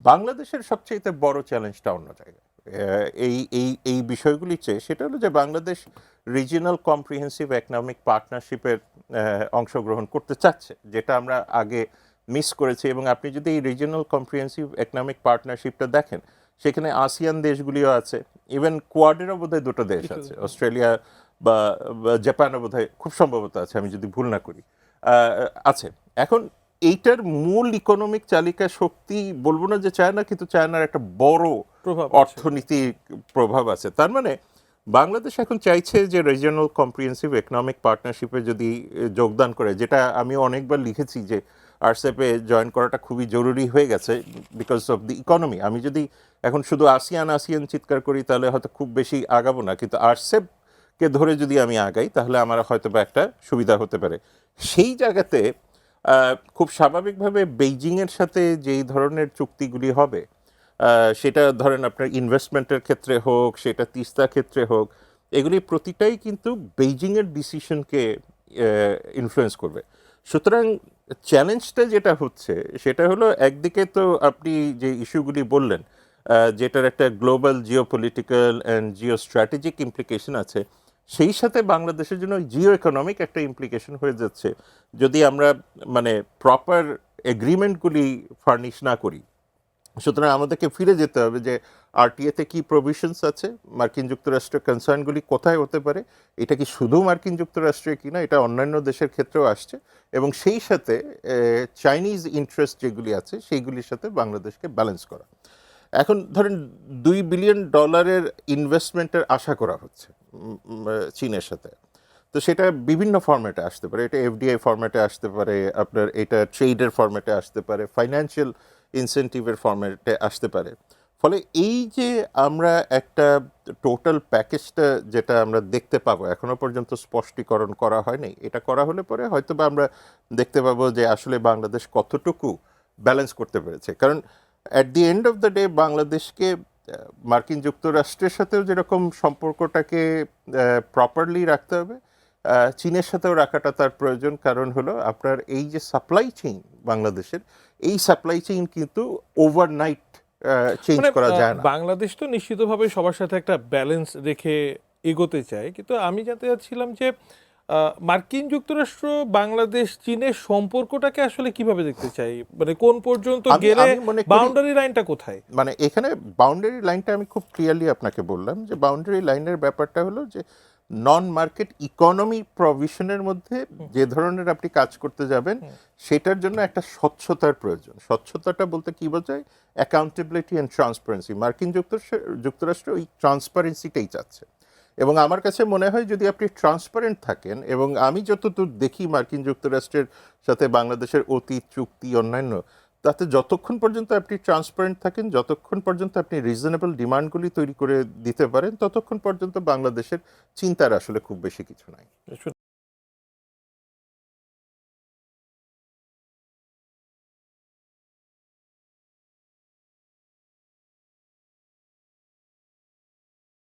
বাংলাদেশের সবচেয়ে বড় চ্যালেঞ্জটা অন্য জায়গায়। এই বিষয়গুলি চেয়ে সেটা হলো যে বাংলাদেশ রিজিওনাল কম্প্রিহেন্সিভ ইকোনমিক পার্টনারশিপের অংশগ্রহণ করতে চাচ্ছে, যেটা আমরা আগে মিস করেছি। এবং আপনি যদি এই রিজিওনাল কম্প্রিহেন্সিভ ইকোনমিক পার্টনারশিপটা দেখেন, সেখানে আসিয়ান দেশগুলিও আছে, ইভেন কোয়াডেরও বোধহয় দুটো দেশ আছে, অস্ট্রেলিয়া বা জাপানও বোধহয় খুব সম্ভবত আছে, আমি যদি ভুল না করি, আছে। এখন এইটার মূল ইকোনমিক চালিকা শক্তি বলবো না যে চায়না, কিন্তু চায়নার একটা বড় অর্থনীতির প্রভাব আছে। তার মানে বাংলাদেশ এখন চাইছে যে রিজিওনাল কম্প্রিহেন্সিভ ইকোনমিক পার্টনারশিপে যদি যোগদান করে, যেটা আমি অনেকবার লিখেছি যে আরসেপে জয়েন করাটা খুবই জরুরি হয়ে গেছে বিকজ অফ দি ইকোনমি। আমি যদি এখন শুধু আসিয়ান আসিয়ান চিৎকার করি তাহলে হয়তো খুব বেশি আগাবো না, কিন্তু আরসেপকে ধরে যদি আমি আগাই তাহলে আমার হয়তো বা একটা সুবিধা হতে পারে। সেই জায়গাতে খুব স্বাভাবিকভাবে বেইজিংয়ের সাথে যেই ধরনের চুক্তিগুলি হবে, সেটা ধরেন আপনার ইনভেস্টমেন্টের ক্ষেত্রে হোক, সেটা তিস্তা ক্ষেত্রে হোক, এগুলি প্রতিটাই কিন্তু বেইজিংয়ের ডিসিশনকে ইনফ্লুয়েন্স করবে। সুতরাং চ্যালেঞ্জটা যেটা হচ্ছে সেটা হলো, একদিকে তো আপনি যে ইস্যুগুলি বললেন, যেটার একটা global geopolitical and Jio strategic implication আছে, সেই সাথে বাংলাদেশের জন্য জিও ইকোনমিক একটা ইমপ্লিকেশন হয়ে যাচ্ছে যদি আমরা মানে প্রপার এগ্রিমেন্টগুলি ফার্নিশ না করি। সুতরাং আমাদেরকে ফিরে যেতে হবে যে আরটিএতে কি প্রভিশনস আছে, মার্কিন যুক্তরাষ্ট্রের কনসার্নগুলি কোথায় হতে পারে, এটা কি শুধু মার্কিন যুক্তরাষ্ট্রে কিনা, এটা অন্যান্য দেশের ক্ষেত্রেও আসছে, এবং সেই সাথে চাইনিজ ইন্টারেস্ট যেগুলি আছে সেইগুলির সাথে বাংলাদেশকে ব্যালেন্স করা। এখন ধরেন $2 বিলিয়ন ইনভেস্টমেন্টের আশা করা হচ্ছে চীনের সাথে। তো সেটা বিভিন্ন ফরম্যাটে আসতে পারে, এটা এফডিআই ফরম্যাটে আসতে পারে, আপনার এটা ট্রেডের ফরম্যাটে আসতে পারে, ফাইন্যান্সিয়াল ইনসেন্টিভের ফরম্যাটে আসতে পারে। ফলে এই যে আমরা একটা টোটাল প্যাকেজটা যেটা আমরা দেখতে পাবো, এখনো পর্যন্ত স্পষ্টীকরণ করা হয়নি, এটা করা হলে পরে হয়তো বা আমরা দেখতে পাবো যে আসলে বাংলাদেশ কতটুকু ব্যালেন্স করতে পেরেছে। কারণ at the end of the day বাংলাদেশকে মার্কিন যুক্তরাষ্ট্রের সাথেও যেরকম সম্পর্কটাকে প্রপারলি রাখতে হবে, চীনের সাথেও রাখাটা তার প্রয়োজন। কারণ হলো আপনার এই যে সাপ্লাই চেইন বাংলাদেশের, এই সাপ্লাই চেইন কিন্তু ওভারনাইট চেঞ্জ করা যায় না। বাংলাদেশ তো নিশ্চিতভাবে সবার সাথে একটা ব্যালেন্স রেখে এগোতে চায়, কিন্তু আমি জানতে চাচ্ছিলাম যে মার্কিন যুক্তরাষ্ট্র বাংলাদেশ চীনের সম্পর্কটাকে আসলে কিভাবে দেখতে চাই, মানে কোন পর্যন্ত গেলে বাউন্ডারি লাইনটা কোথায়? মানে এখানে বাউন্ডারি লাইনটা আমি খুব ক্লিয়ারলি আপনাকে বললাম যে বাউন্ডারি লাইনের ব্যাপারটা হলো যে নন মার্কেট ইকোনমি প্রভিশনের মধ্যে যে ধরনের আপনি কাজ করতে যাবেন সেটার জন্য একটা স্বচ্ছতার প্রয়োজন। স্বচ্ছতাটা বলতে কি বোঝায়? Accountability and transparency. মার্কিন যুক্তরাষ্ট্র ওই ট্রান্সপারেন্সিটাই চাচ্ছে, এবং আমার কাছে মনে হয় যদি আপনি ট্রান্সপারেন্ট থাকেন, এবং আমি যতদূর দেখি মার্কিন যুক্তরাষ্ট্রের সাথে বাংলাদেশের অতীত চুক্তি অন্যান্য, তাতে যতক্ষণ পর্যন্ত আপনি ট্রান্সপারেন্ট থাকেন, যতক্ষণ পর্যন্ত আপনি রিজনেবল ডিমান্ডগুলি তৈরি করে দিতে পারেন, ততক্ষণ পর্যন্ত বাংলাদেশের চিন্তার আসলে খুব বেশি কিছু নাই।